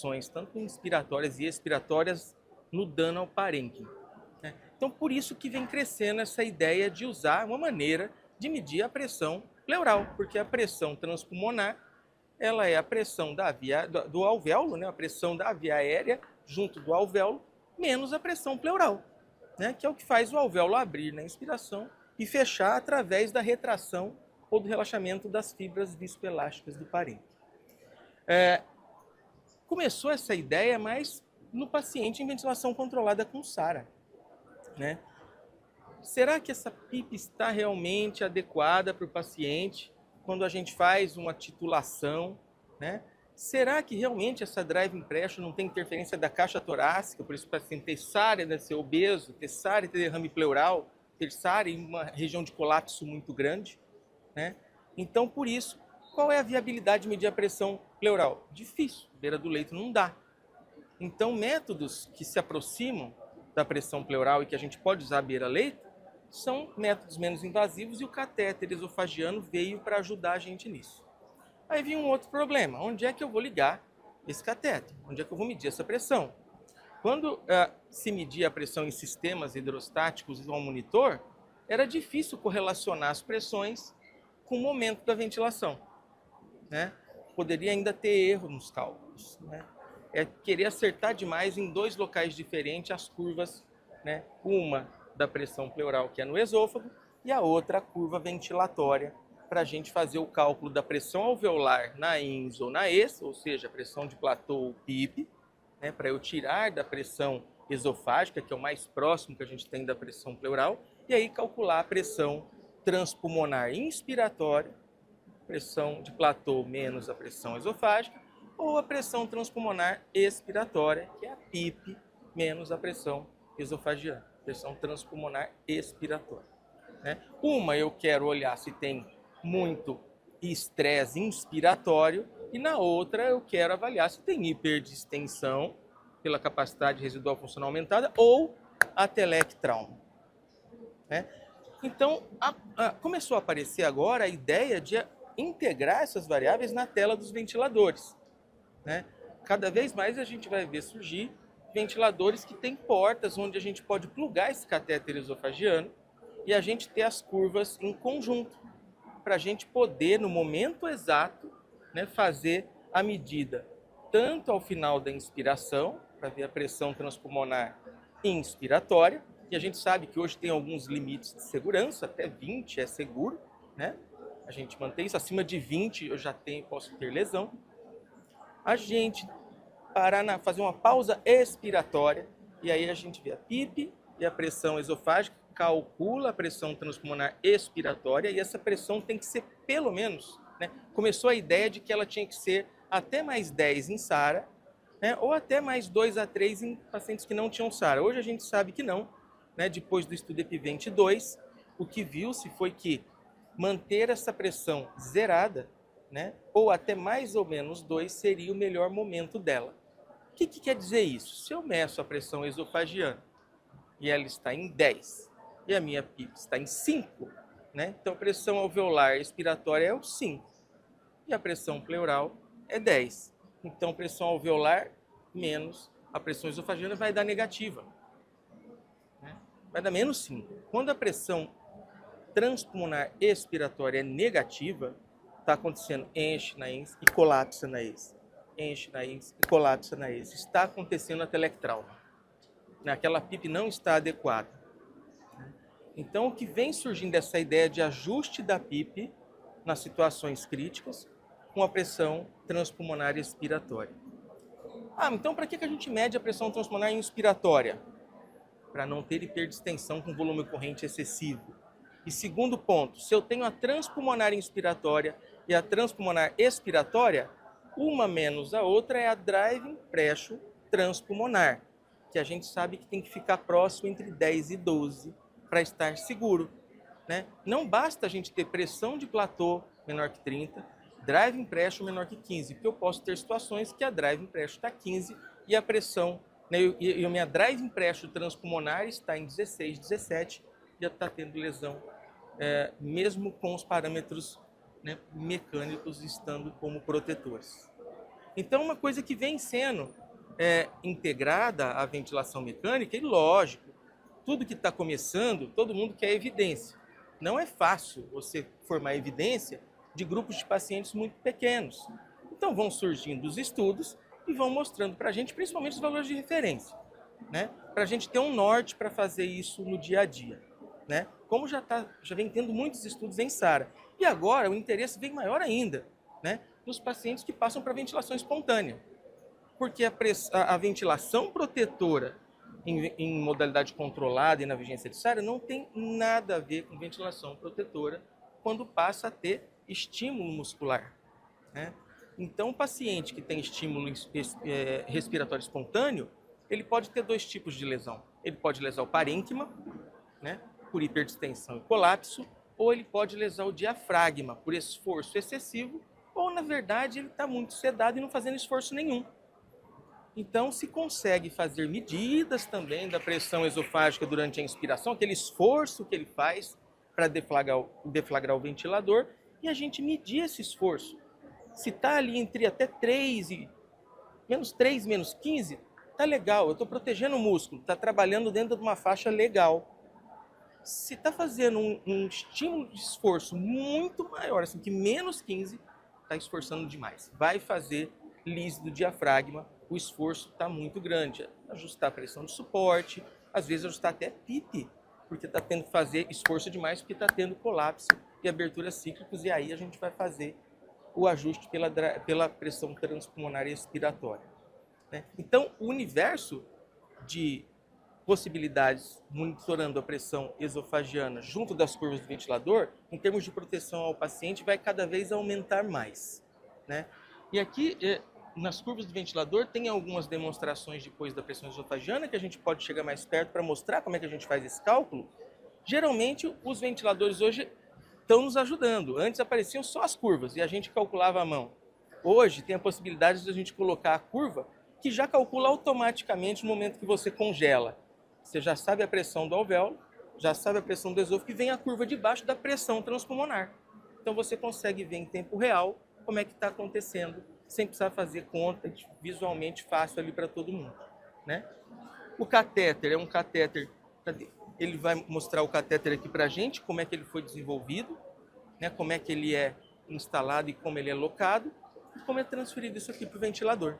pressões, tanto inspiratórias e expiratórias, no dano ao parênquima, né? Então, por isso que vem crescendo essa ideia de usar uma maneira de medir a pressão pleural, porque a pressão transpulmonar, ela é a pressão do alvéolo, né? A pressão da via aérea junto do alvéolo, menos a pressão pleural, né? Que é o que faz o alvéolo abrir na inspiração e fechar através da retração ou do relaxamento das fibras viscoelásticas do parênquima. Começou essa ideia mais no paciente em ventilação controlada com SARA, né? Será que essa PIP está realmente adequada para o paciente quando a gente faz uma titulação, né? Será que realmente essa drive impression não tem interferência da caixa torácica, por isso o paciente ter SARA, deve ser obeso, ter SARA e ter derrame pleural, ter SARA em uma região de colapso muito grande, né? Então, por isso, qual é a viabilidade de medir a pressão pleural? Difícil, beira do leito não dá. Então, métodos que se aproximam da pressão pleural e que a gente pode usar à beira-leito são métodos menos invasivos e o catéter esofagiano veio para ajudar a gente nisso. Aí vem um outro problema, onde é que eu vou ligar esse catéter? Onde é que eu vou medir essa pressão? Quando se media a pressão em sistemas hidrostáticos ao monitor, era difícil correlacionar as pressões com o momento da ventilação, né? Poderia ainda ter erro nos cálculos, né? É querer acertar demais em dois locais diferentes as curvas, né? Uma da pressão pleural, que é no esôfago, e a outra a curva ventilatória, para a gente fazer o cálculo da pressão alveolar na INS ou na ES, ou seja, a pressão de platô ou PIP, né? Para eu tirar da pressão esofágica, que é o mais próximo que a gente tem da pressão pleural, e aí calcular a pressão transpulmonar inspiratória, pressão de platô menos a pressão esofágica, ou a pressão transpulmonar expiratória, que é a PIP menos a pressão esofagiana, pressão transpulmonar expiratória, né? Uma eu quero olhar se tem muito estresse inspiratório e na outra eu quero avaliar se tem hiperdistensão pela capacidade residual funcional aumentada ou atelectrauma, né? Então, começou a aparecer agora a ideia de integrar essas variáveis na tela dos ventiladores, né? Cada vez mais a gente vai ver surgir ventiladores que têm portas onde a gente pode plugar esse catéter esofagiano e a gente ter as curvas em conjunto, para a gente poder, no momento exato, né, fazer a medida tanto ao final da inspiração, para ver a pressão transpulmonar inspiratória, e a gente sabe que hoje tem alguns limites de segurança, até 20 é seguro, né? A gente mantém isso, acima de 20 eu já posso ter lesão. A gente fazer uma pausa expiratória, e aí a gente vê a PIP e a pressão esofágica, calcula a pressão transpulmonar expiratória, e essa pressão tem que ser pelo menos, né? Começou a ideia de que ela tinha que ser até mais 10 em SARA, né? Ou até mais 2 a 3 em pacientes que não tinham SARA. Hoje a gente sabe que não, né? Depois do estudo EPIVENT 2, o que viu-se foi que manter essa pressão zerada, né? Ou até mais ou menos 2 seria o melhor momento dela. O que quer dizer isso? Se eu meço a pressão esofagiana e ela está em 10 e a minha PIP está em 5, né? Então a pressão alveolar expiratória é o 5 e a pressão pleural é 10. Então a pressão alveolar menos a pressão esofagiana vai dar negativa, né? Vai dar menos 5. Quando a pressão transpulmonar expiratória é negativa, está acontecendo enche na INS e colapsa na ES. Enche na INS e colapsa na ES. Está acontecendo atelectrauma. Aquela PIP não está adequada. Então, o que vem surgindo dessa ideia de ajuste da PIP nas situações críticas com a pressão transpulmonar expiratória. Então para que a gente mede a pressão transpulmonar inspiratória? Para não ter hiperdistensão com volume corrente excessivo. E segundo ponto, se eu tenho a transpulmonar inspiratória e a transpulmonar expiratória, uma menos a outra é a driving pressure transpulmonar, que a gente sabe que tem que ficar próximo entre 10 e 12 para estar seguro, né? Não basta a gente ter pressão de platô menor que 30, driving pressure menor que 15, porque eu posso ter situações que a driving pressure está 15 e a pressão, né, e a minha driving pressure transpulmonar está em 16, 17 e já está tendo lesão, mesmo com os parâmetros, né, mecânicos estando como protetores. Então, uma coisa que vem sendo integrada à ventilação mecânica, e lógico, tudo que está começando, todo mundo quer evidência. Não é fácil você formar evidência de grupos de pacientes muito pequenos. Então, vão surgindo os estudos e vão mostrando para a gente, principalmente os valores de referência, né? Para a gente ter um norte para fazer isso no dia a dia, né? Como já vem tendo muitos estudos em SARA. E agora o interesse vem maior ainda, né? Nos pacientes que passam para ventilação espontânea. Porque a ventilação protetora em modalidade controlada e na vigência de SARA não tem nada a ver com ventilação protetora quando passa a ter estímulo muscular, né? Então, o paciente que tem estímulo respiratório espontâneo, ele pode ter dois tipos de lesão. Ele pode lesar o parênquima, né, por hiperdistensão e colapso, ou ele pode lesar o diafragma por esforço excessivo, ou, na verdade, ele está muito sedado e não fazendo esforço nenhum. Então, se consegue fazer medidas também da pressão esofágica durante a inspiração, aquele esforço que ele faz para deflagrar o ventilador, e a gente medir esse esforço. Se está ali entre até 3 e menos 3, menos 15, tá legal, eu estou protegendo o músculo, está trabalhando dentro de uma faixa legal. Se está fazendo um estímulo de esforço muito maior, assim, que menos 15, está esforçando demais. Vai fazer lise do diafragma, o esforço está muito grande. Ajustar a pressão de suporte, às vezes ajustar até PIP, porque está tendo que fazer esforço demais, porque está tendo colapso e aberturas cíclicas, e aí a gente vai fazer o ajuste pela pressão transpulmonar e expiratória, né? Então, o universo de possibilidades monitorando a pressão esofagiana junto das curvas do ventilador, em termos de proteção ao paciente, vai cada vez aumentar mais, né? E aqui, nas curvas do ventilador, tem algumas demonstrações depois da pressão esofagiana, que a gente pode chegar mais perto para mostrar como é que a gente faz esse cálculo. Geralmente, os ventiladores hoje estão nos ajudando. Antes apareciam só as curvas e a gente calculava à mão. Hoje tem a possibilidade de a gente colocar a curva que já calcula automaticamente no momento que você congela. Você já sabe a pressão do alvéolo, já sabe a pressão do esôfago, e vem a curva de baixo da pressão transpulmonar. Então você consegue ver em tempo real como é que está acontecendo, sem precisar fazer conta visualmente fácil ali para todo mundo, né? O catéter é um catéter, ele vai mostrar o catéter aqui para a gente, como é que ele foi desenvolvido, né? Como é que ele é instalado e como ele é locado, e como é transferido isso aqui para o ventilador.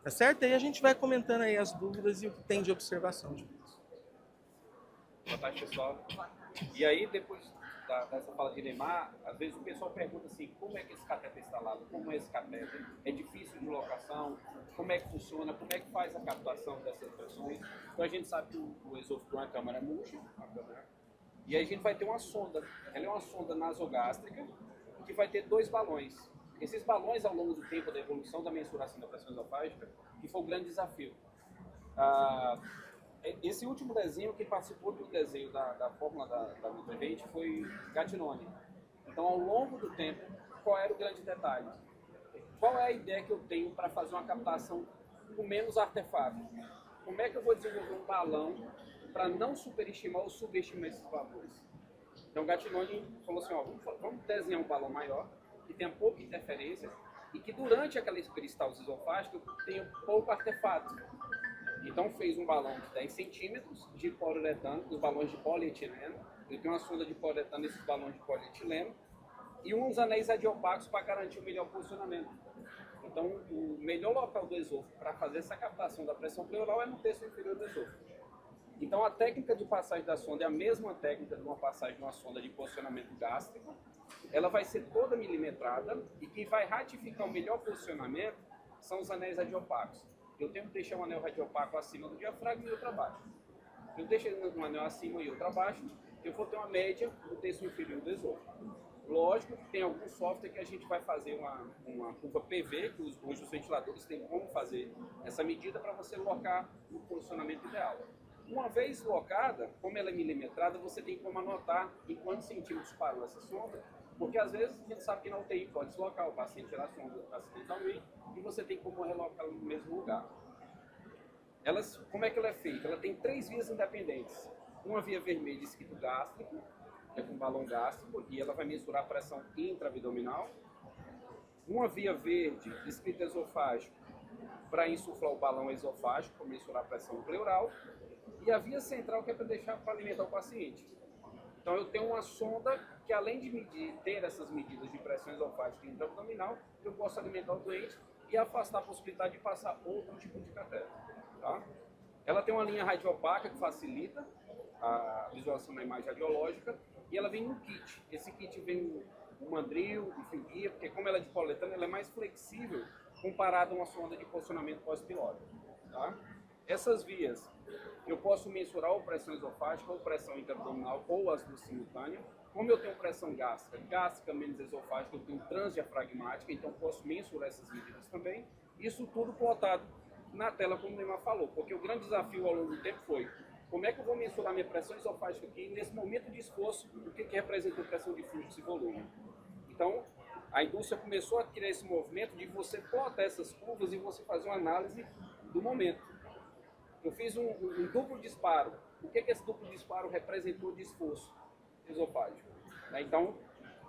Tá certo? E aí a gente vai comentando aí as dúvidas e o que tem de observação. Boa tarde, pessoal. E aí, depois dessa fala de Neymar, às vezes o pessoal pergunta assim, como é que esse catéter é instalado? Como é esse catéter? É difícil de locação? Como é que funciona? Como é que faz a captação dessas pressões? Então a gente sabe que o esôfago é uma câmara multi, e aí a gente vai ter uma sonda. Ela é uma sonda nasogástrica que vai ter dois balões. Esses balões, ao longo do tempo da evolução da mensuração da pressão esofágica, que foi o grande desafio. Esse último desenho, que participou do desenho da fórmula da Nutrivate foi Gattinoni. Então, ao longo do tempo, qual era o grande detalhe? Qual é a ideia que eu tenho para fazer uma captação com menos artefatos? Como é que eu vou desenvolver um balão para não superestimar ou subestimar esses valores? Então, Gattinoni falou assim, ó, vamos desenhar um balão maior, que tenha pouca interferência e que durante aquela peristalse esofágica tenha pouco artefato. Então fez um balão de 10 centímetros de poliuretano, os balões de polietileno. Eu tenho uma sonda de poliuretano nesses balões de polietileno e uns anéis adiopacos para garantir o melhor posicionamento. Então o melhor local do esôfago para fazer essa captação da pressão pleural é no terço inferior do esôfago. Então a técnica de passagem da sonda é a mesma técnica de uma passagem de uma sonda de posicionamento gástrico. Ela vai ser toda milimetrada e quem vai ratificar o melhor posicionamento são os anéis adiopacos. Eu tenho que deixar um anel radiopaco acima do diafragma e outro abaixo. Eu deixo um anel acima e outro abaixo, eu vou ter uma média do terço inferior do esôfago. Lógico que tem algum software que a gente vai fazer uma curva PV, que hoje os ventiladores têm como fazer essa medida para você locar no posicionamento ideal. Uma vez locada, como ela é milimetrada, você tem como anotar em quantos centímetros parou essa sonda, porque às vezes a gente sabe que na UTI pode deslocar, o paciente tirar a sonda acidentalmente e você tem como relocá-la no mesmo lugar. Como é que ela é feita? Ela tem 3 vias independentes. Uma via vermelha escrito gástrico, que é com balão gástrico, e ela vai mensurar a pressão intra-abdominal. uma via verde, escrita esofágico, para insuflar o balão esofágico, para mensurar a pressão pleural, e a via central que é para alimentar o paciente. Então eu tenho uma sonda que, além de ter essas medidas de pressão esofágica e intra-abdominal, eu posso alimentar o doente e afastar a possibilidade de passar outro tipo de catéter. Tá? Ela tem uma linha radiopaca que facilita a visualização da imagem radiológica e ela vem num kit. Esse kit vem um mandril, um fio guia, porque como ela é de poliuretano, ela é mais flexível comparado a uma sonda de posicionamento pós-pilórico. Tá? Essas vias, eu posso mensurar ou pressão esofágica ou pressão intra-abdominal ou as duas simultâneas. Como eu tenho pressão gástrica menos esofágica, eu tenho transdiafragmática, então eu posso mensurar essas medidas também. Isso tudo plotado na tela, como o Neymar falou, porque o grande desafio ao longo do tempo foi como é que eu vou mensurar minha pressão esofágica aqui nesse momento de esforço, o que representa a pressão de fluxo e volume. Então, a indústria começou a criar esse movimento de você plotar essas curvas e você fazer uma análise do momento. Eu fiz um duplo disparo. O que esse duplo disparo representou de esforço esofágico? Então,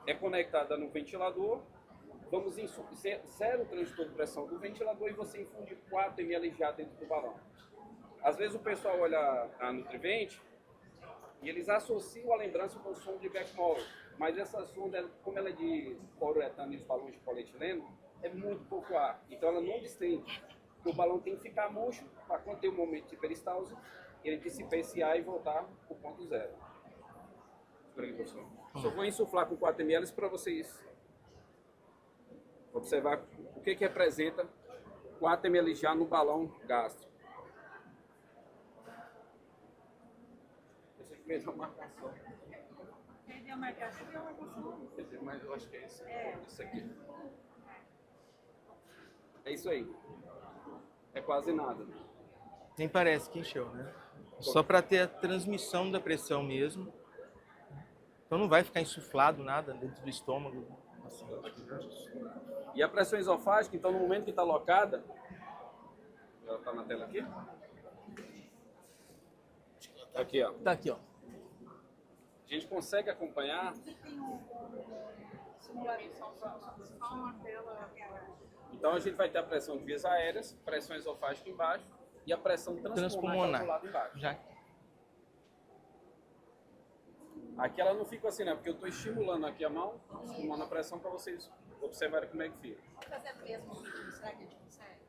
é conectada no ventilador, vamos zero transdutor de pressão do ventilador e você infunde 4 ml de ar dentro do balão. Às vezes o pessoal olha a Nutrivent e eles associam a lembrança com o som de Beckmore, mas essa sonda, como ela é de poliuretano e os balões de polietileno, é muito pouco ar, então ela não distende. O balão tem que ficar murcho para quando tem um momento de peristalse, ele dissipar esse ar e voltar para o ponto zero. Espera aí, professor. Só vou insuflar com 4 ml para vocês observar o que representa 4 ml já no balão gástrico. Esse fez uma marcação. Perdeu a marcação, deu uma marcação. Mas eu acho que é esse. Esse aqui. É isso aí. É quase nada. Nem parece que encheu, né? Só para ter a transmissão da pressão mesmo. Então não vai ficar insuflado nada dentro do estômago. Assim. E a pressão esofágica, então no momento que está alocada, ela está na tela aqui? Aqui, ó. Tá aqui, ó. A gente consegue acompanhar. Tem um simulação só uma tela. Então a gente vai ter a pressão de vias aéreas, pressão esofágica embaixo e a pressão transpulmonar do lado embaixo. Já. Aqui ela não fica assim, né? Porque eu estou estimulando aqui a mão, estimulando a pressão para vocês observarem como é que fica. Vamos fazer no mesmo vídeo, será que a gente consegue?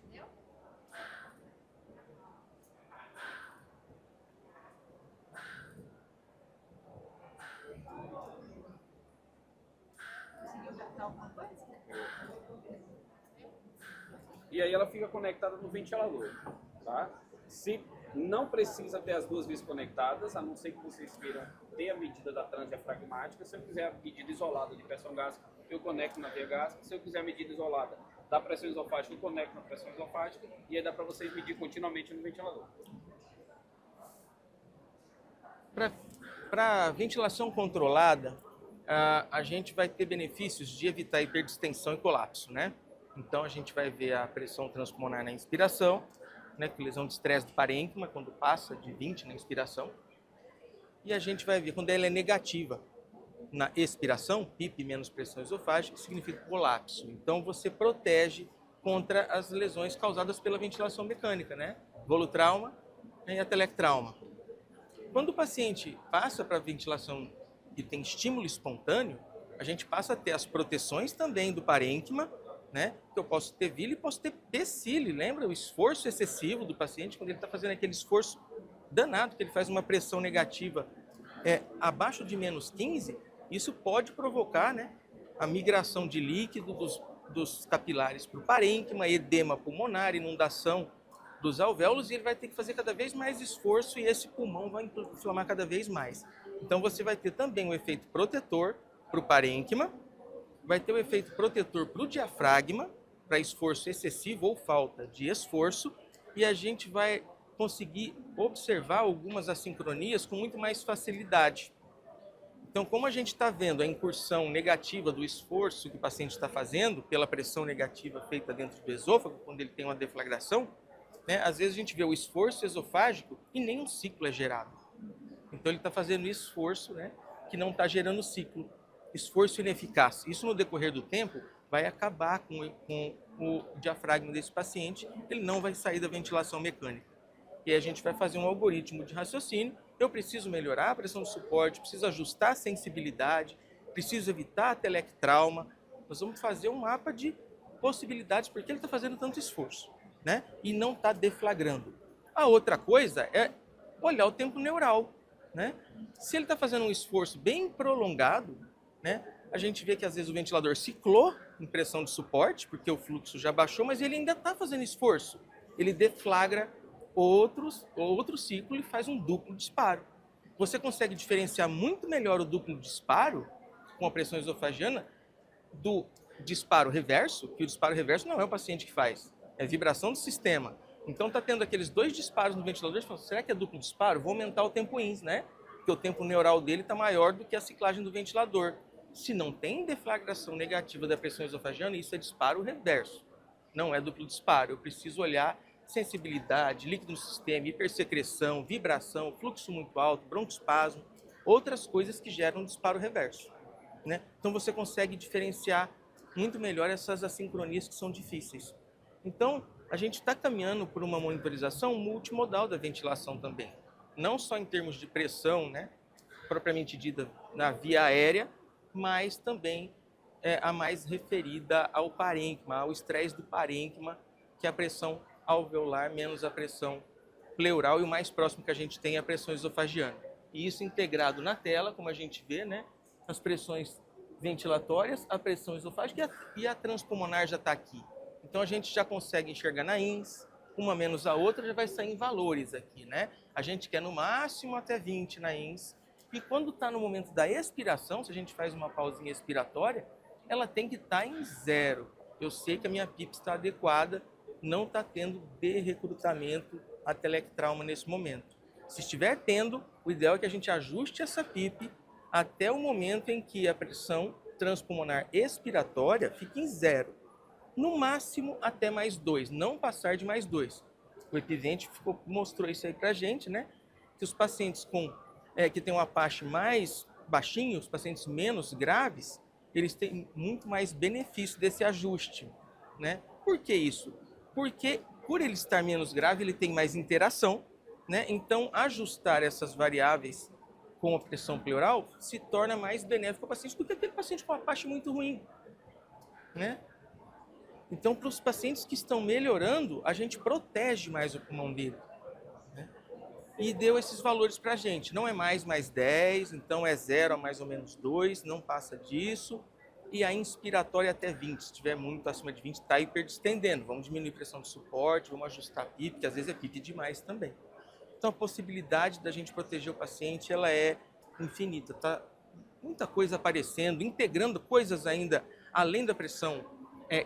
Entendeu? Conseguiu captar alguma coisa? E aí ela fica conectada no ventilador, tá? Se não precisa ter as duas vias conectadas, a não ser que vocês queiram ter a medida da transdiafragmática. Se eu quiser a medida isolada de pressão gástrica, eu conecto na via gástrica. Se eu quiser a medida isolada da pressão esofágica, eu conecto na pressão esofágica. E aí dá para vocês medir continuamente no ventilador. Para ventilação controlada, a gente vai ter benefícios de evitar hiperdistensão e colapso, né? Então a gente vai ver a pressão transpulmonar na inspiração, né, com lesão de estresse do parênquima, quando passa de 20 na inspiração. E a gente vai ver quando ela é negativa na expiração, PIP menos pressão esofágica, significa colapso. Então você protege contra as lesões causadas pela ventilação mecânica, né? Volutrauma e atelectrauma. Quando o paciente passa para a ventilação que tem estímulo espontâneo, a gente passa a ter as proteções também do parênquima, né? Que eu posso ter vila e posso ter pecílio. Lembra o esforço excessivo do paciente quando ele está fazendo aquele esforço danado, que ele faz uma pressão negativa abaixo de menos 15, isso pode provocar, né, a migração de líquido dos capilares para o parênquima, edema pulmonar, inundação dos alvéolos, e ele vai ter que fazer cada vez mais esforço e esse pulmão vai inflamar cada vez mais. Então você vai ter também um efeito protetor para o parênquima, vai ter o efeito protetor para o diafragma, para esforço excessivo ou falta de esforço, e a gente vai conseguir observar algumas assincronias com muito mais facilidade. Então, como a gente está vendo a incursão negativa do esforço que o paciente está fazendo, pela pressão negativa feita dentro do esôfago, quando ele tem uma deflagração, né? Às vezes a gente vê o esforço esofágico e nenhum ciclo é gerado. Então ele está fazendo esforço, né, que não está gerando ciclo. Esforço ineficaz. Isso no decorrer do tempo vai acabar com o diafragma desse paciente, ele não vai sair da ventilação mecânica. E aí a gente vai fazer um algoritmo de raciocínio. Eu preciso melhorar a pressão de suporte, preciso ajustar a sensibilidade, preciso evitar a telectrauma. Nós vamos fazer um mapa de possibilidades, porque ele está fazendo tanto esforço, né? E não está deflagrando. A outra coisa é olhar o tempo neural, né? Se ele está fazendo um esforço bem prolongado, né? A gente vê que às vezes o ventilador ciclou em pressão de suporte, porque o fluxo já baixou, mas ele ainda está fazendo esforço. Ele deflagra outro ciclo e faz um duplo disparo. Você consegue diferenciar muito melhor o duplo disparo com a pressão esofagiana do disparo reverso, que o disparo reverso não é o paciente que faz, é vibração do sistema. Então está tendo aqueles 2 disparos no ventilador, e fala, será que é duplo disparo? Vou aumentar o tempo INS, né? Porque o tempo neural dele está maior do que a ciclagem do ventilador. Se não tem deflagração negativa da pressão esofagiana, isso é disparo reverso, não é duplo disparo. Eu preciso olhar sensibilidade, líquido no sistema, hipersecreção, vibração, fluxo muito alto, broncoespasmo, outras coisas que geram disparo reverso, né? Então você consegue diferenciar muito melhor essas assincronias que são difíceis. Então, a gente está caminhando por uma monitorização multimodal da ventilação também. Não só em termos de pressão, né, propriamente dita na via aérea, mas também a mais referida ao parênquima, ao estresse do parênquima, que é a pressão alveolar menos a pressão pleural, e o mais próximo que a gente tem é a pressão esofagiana. E isso integrado na tela, como a gente vê, né, as pressões ventilatórias, a pressão esofágica e a transpulmonar já está aqui. Então a gente já consegue enxergar na INS, uma menos a outra já vai sair em valores aqui, né? A gente quer no máximo até 20 na INS, e quando está no momento da expiração, se a gente faz uma pausinha expiratória, ela tem que estar em 0. Eu sei que a minha PIP está adequada, não está tendo de-recrutamento a telectrauma nesse momento. Se estiver tendo, o ideal é que a gente ajuste essa PIP até o momento em que a pressão transpulmonar expiratória fique em 0. No máximo até mais 2, não passar de mais 2. O Epivent mostrou isso aí pra gente, né? Que os pacientes que têm um Apache mais baixinho, os pacientes menos graves, eles têm muito mais benefício desse ajuste, né? Por que isso? Porque por ele estar menos grave, ele tem mais interação, né? Então, ajustar essas variáveis com a pressão pleural se torna mais benéfico ao paciente do que aquele paciente com Apache muito ruim, né? Então, para os pacientes que estão melhorando, a gente protege mais o pulmão dele, né? E deu esses valores para a gente. Não é mais 10, então é 0 a mais ou menos 2, não passa disso. E a inspiratória até 20. Se estiver muito acima de 20, está hiperdistendendo. Vamos diminuir a pressão de suporte, vamos ajustar a PIP, que às vezes é PIP demais também. Então, a possibilidade da gente proteger o paciente, ela é infinita. Tá muita coisa aparecendo, integrando coisas ainda além da pressão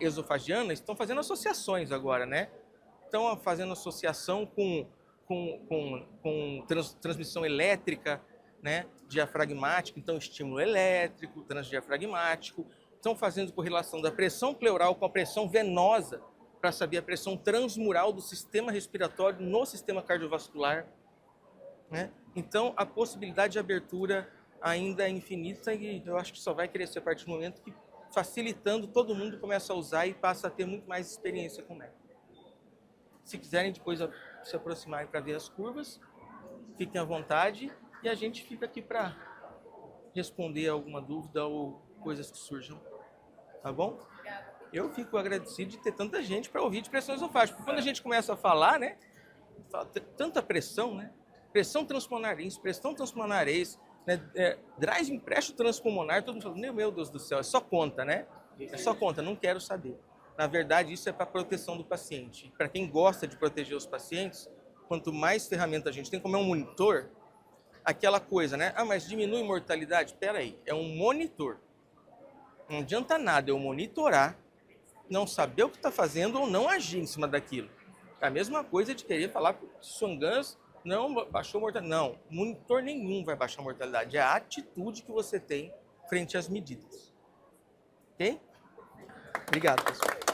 esofagiana. Estão fazendo associações agora, né? Estão fazendo associação com transmissão elétrica, né, diafragmática, então estímulo elétrico, transdiafragmático. Estão fazendo correlação da pressão pleural com a pressão venosa para saber a pressão transmural do sistema respiratório no sistema cardiovascular, né? Então, a possibilidade de abertura ainda é infinita, e eu acho que só vai crescer a partir do momento que, facilitando, todo mundo começa a usar e passa a ter muito mais experiência com o método. Se quiserem depois se aproximarem para ver as curvas, fiquem à vontade, e a gente fica aqui para responder alguma dúvida ou coisas que surjam, tá bom? Eu fico agradecido de ter tanta gente para ouvir de pressão esofágica, porque quando a gente começa a falar, né, tanta pressão, né, pressão transpulmonar INS, pressão transpulmonar ACE, né, drive empresto transpulmonar, todo mundo fala, meu Deus do céu, é só conta, né? É só conta, não quero saber. Na verdade, isso é para a proteção do paciente. Para quem gosta de proteger os pacientes, quanto mais ferramenta a gente tem, como é um monitor, aquela coisa, né? Ah, mas diminui mortalidade? Espera aí, é um monitor. Não adianta nada eu monitorar, não saber o que está fazendo ou não agir em cima daquilo. É a mesma coisa de querer falar que o Songans não baixou a mortalidade. Não, monitor nenhum vai baixar a mortalidade. É a atitude que você tem frente às medidas. Ok? Obrigado, pessoal.